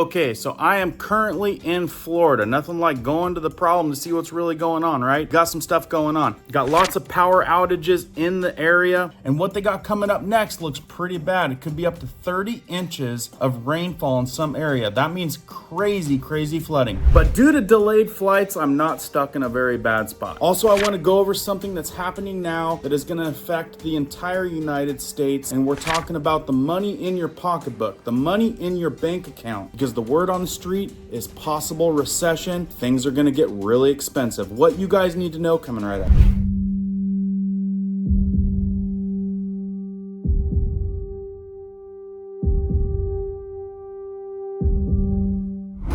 Okay, so I am currently in Florida. Nothing like going to the problem to see what's really going on, right? Got some stuff going on. Got lots of power outages in the area, and what they got coming up next looks pretty bad. It could be up to 30 inches of rainfall in some area. That means crazy flooding. But due to delayed flights, I'm not stuck in a very bad spot. Also, I want to go over something that's happening now that is going to affect the entire United States, and we're talking about the money in your pocketbook, the money in your bank account. Because the word on the street is possible recession. Things are going to get really expensive. What you guys need to know coming right up.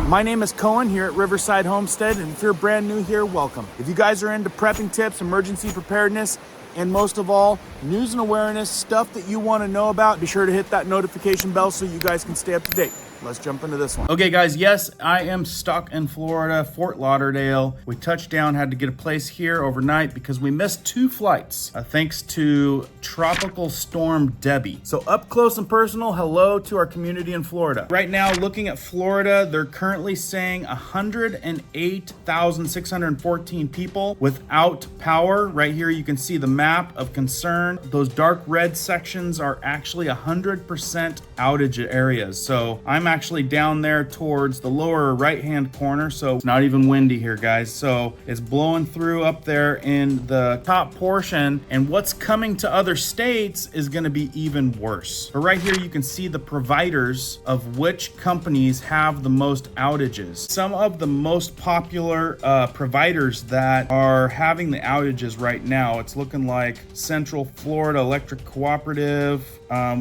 My name is Cohen here at Riverside Homestead, and if you're brand new here, welcome. If you guys are into prepping tips, emergency preparedness, and most of all, news and awareness, stuff that you want to know about, be sure to hit that notification bell so you guys can stay up to date. Let's jump into this one. Okay, guys, yes, I am stuck in Florida, Fort Lauderdale. We touched down, had to get a place here overnight because we missed 2 flights, thanks to Tropical Storm Debby. So up close and personal, hello to our community in Florida. Right now, looking at Florida, they're currently saying 108,614 people without power. Right here, you can see the map of concern. Those dark red sections are actually 100% outage areas. So I'm actually down there towards the lower right-hand corner, so it's not even windy here, guys. So it's blowing through up there in the top portion, and what's coming to other states is going to be even worse. But right here, you can see the providers of which companies have the most outages. Some of the most popular providers that are having the outages right now, it's looking like Central Florida Electric Cooperative.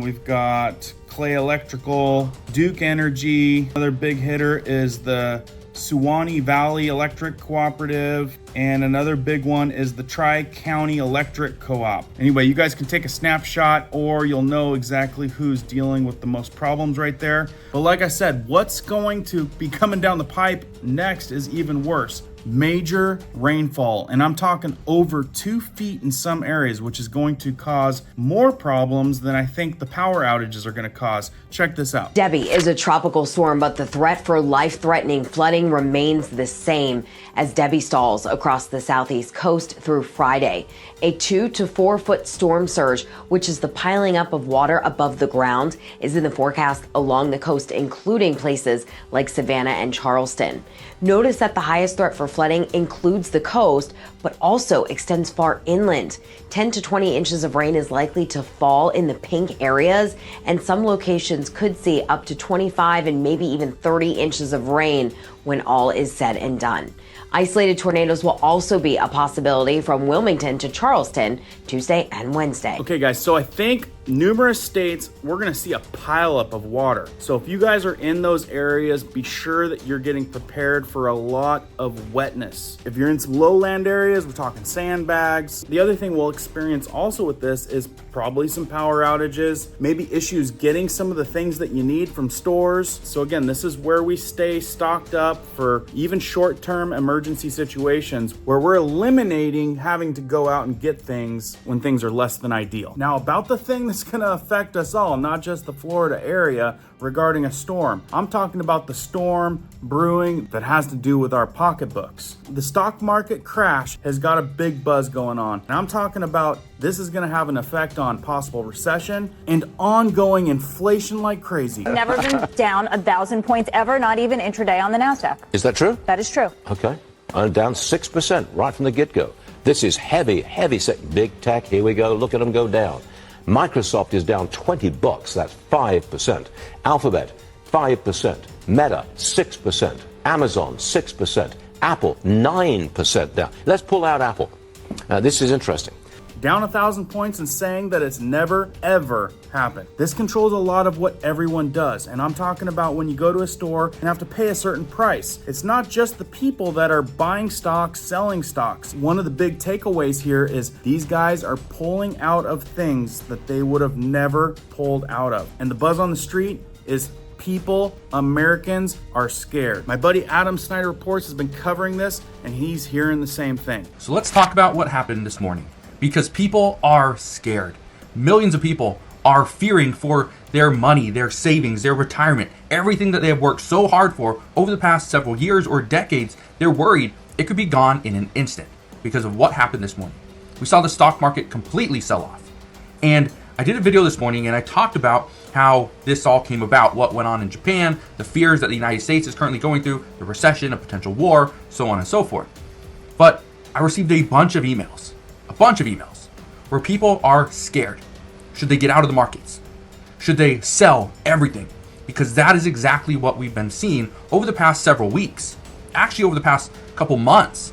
We've got Clay Electrical, Duke Energy. Another big hitter is the Suwannee Valley Electric Cooperative, and another big one is the Tri-County Electric Co-op. Anyway, you guys can take a snapshot or you'll know exactly who's dealing with the most problems right there. But like I said, what's going to be coming down the pipe next is even worse. Major rainfall, and I'm talking over 2 feet in some areas, which is going to cause more problems than I think the power outages are going to cause. Check this out. Debby is a tropical storm, but the threat for life-threatening flooding remains the same as Debby stalls across the southeast coast through Friday. A 2 to 4 foot storm surge, which is the piling up of water above the ground, is in the forecast along the coast, including places like Savannah and Charleston. Notice that the highest threat for flooding includes the coast, but also extends far inland. 10 to 20 inches of rain is likely to fall in the pink areas, and some locations could see up to 25 and maybe even 30 inches of rain when all is said and done. Isolated tornadoes will also be a possibility from Wilmington to Charleston Tuesday and Wednesday. Okay, guys, so I think numerous states, we're going to see a pileup of water. So if you guys are in those areas, be sure that you're getting prepared for a lot of wetness. If you're in some lowland areas, we're talking sandbags. The other thing we'll experience also with this is probably some power outages, maybe issues getting some of the things that you need from stores. So again, this is where we stay stocked up for even short-term emergency situations where we're eliminating having to go out and get things when things are less than ideal. Now, about the thing that's going to affect us all, not just the Florida area, regarding a storm. I'm talking about the storm brewing that has to do with our pocketbooks. The stock market crash has got a big buzz going on. And I'm talking about this is going to have an effect on possible recession and ongoing inflation like crazy. Never been down 1,000 points ever, not even intraday on the NASDAQ. Is that true? That is true. Okay. Down 6% right from the get-go. This is heavy big tech. Here we go. Look at them go down. Microsoft is down $20. That's 5%. Alphabet, 5%. Meta, 6%. Amazon, 6%. Apple, 9% down. Let's pull out Apple. This is interesting. Down 1,000 points and saying that it's never, ever happened. This controls a lot of what everyone does. And I'm talking about when you go to a store and have to pay a certain price. It's not just the people that are buying stocks, selling stocks. One of the big takeaways here is these guys are pulling out of things that they would have never pulled out of. And the buzz on the street is people, Americans are scared. My buddy Adam Snyder Reports has been covering this and he's hearing the same thing. So let's talk about what happened this morning, because people are scared. Millions of people are fearing for their money, their savings, their retirement, everything that they have worked so hard for over the past several years or decades. They're worried it could be gone in an instant because of what happened this morning. We saw the stock market completely sell off. And I did a video this morning and I talked about how this all came about, what went on in Japan, the fears that the United States is currently going through, the recession, a potential war, so on and so forth. But I received a bunch of emails, where people are scared. Should they get out of the markets? Should they sell everything? Because that is exactly what we've been seeing over the past several weeks. Actually, over the past couple months.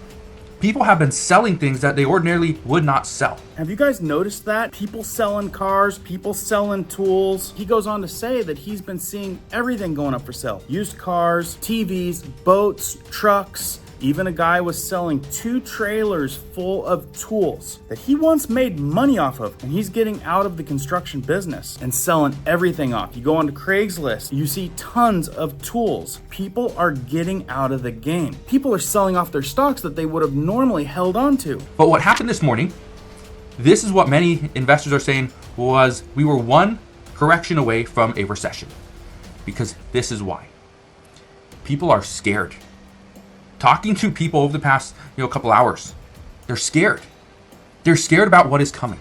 People have been selling things that they ordinarily would not sell. Have you guys noticed that? People selling cars, people selling tools. He goes on to say that he's been seeing everything going up for sale. Used cars, TVs, boats, trucks. Even a guy was selling 2 trailers full of tools that he once made money off of, and he's getting out of the construction business and selling everything off. You go onto Craigslist, you see tons of tools. People are getting out of the game. People are selling off their stocks that they would have normally held on to. But what happened this morning, this is what many investors are saying, was we were one correction away from a recession. Because this is why. People are scared. Talking to people over the past, couple hours, they're scared. They're scared about what is coming.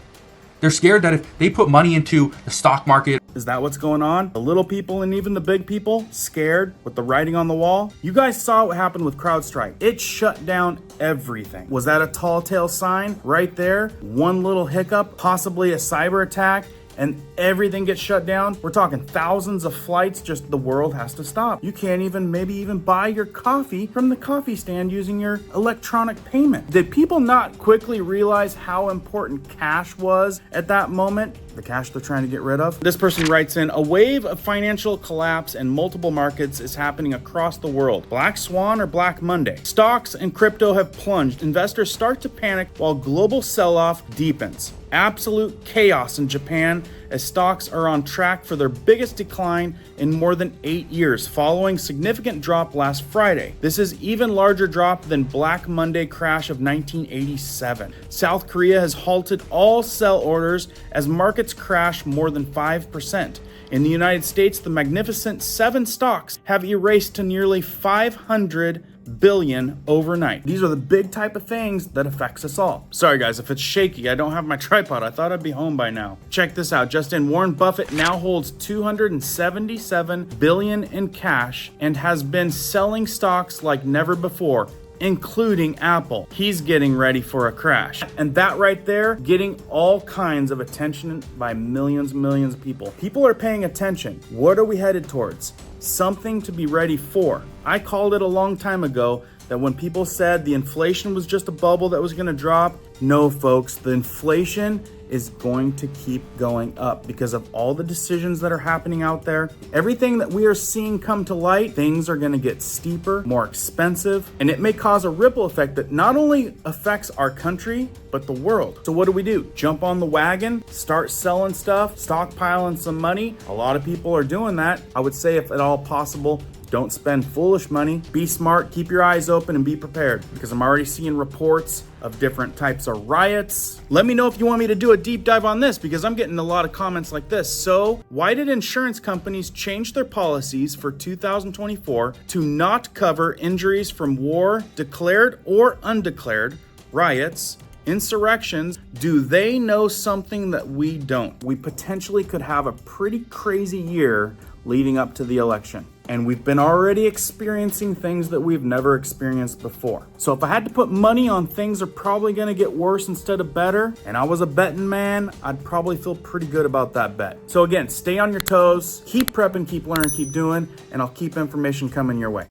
They're scared that if they put money into the stock market. Is that what's going on? The little people and even the big people scared with the writing on the wall? You guys saw what happened with CrowdStrike. It shut down everything. Was that a tall tale sign right there? One little hiccup, possibly a cyber attack, and everything gets shut down. We're talking thousands of flights, just the world has to stop. You can't maybe even buy your coffee from the coffee stand using your electronic payment. Did people not quickly realize how important cash was at that moment? The cash they're trying to get rid of? This person writes in, a wave of financial collapse in multiple markets is happening across the world. Black Swan or Black Monday? Stocks and crypto have plunged. Investors start to panic while global sell-off deepens. Absolute chaos in Japan as stocks are on track for their biggest decline in more than 8 years, following significant drop last Friday. This is even larger drop than Black Monday crash of 1987. South Korea has halted all sell orders as markets crash more than 5%. In the United States, the Magnificent 7 stocks have erased to nearly 500 billion overnight. These are the big type of things that affects us all. Sorry guys, if it's shaky, I don't have my tripod. I thought I'd be home by now. Check this out. Just in, Warren Buffett now holds 277 billion in cash and has been selling stocks like never before, including Apple. He's getting ready for a crash. And that right there, getting all kinds of attention by millions of people. People are paying attention. What are we headed towards? Something to be ready for. I called it a long time ago that when people said the inflation was just a bubble that was going to drop, no folks, the inflation is going to keep going up because of all the decisions that are happening out there. Everything that we are seeing come to light, things are going to get steeper, more expensive, and it may cause a ripple effect that not only affects our country, but the world. So what do? Jump on the wagon, start selling stuff, stockpiling some money. A lot of people are doing that. I would say if at all possible, don't spend foolish money. Be smart, keep your eyes open, and be prepared because I'm already seeing reports of different types of riots. Let me know if you want me to do a deep dive on this because I'm getting a lot of comments like this. So, why did insurance companies change their policies for 2024 to not cover injuries from war, declared or undeclared, riots, insurrections? Do they know something that we don't? We potentially could have a pretty crazy year leading up to the election. And we've been already experiencing things that we've never experienced before. So if I had to put money on things are probably going to get worse instead of better, and I was a betting man, I'd probably feel pretty good about that bet. So again, stay on your toes, keep prepping, keep learning, keep doing, and I'll keep information coming your way.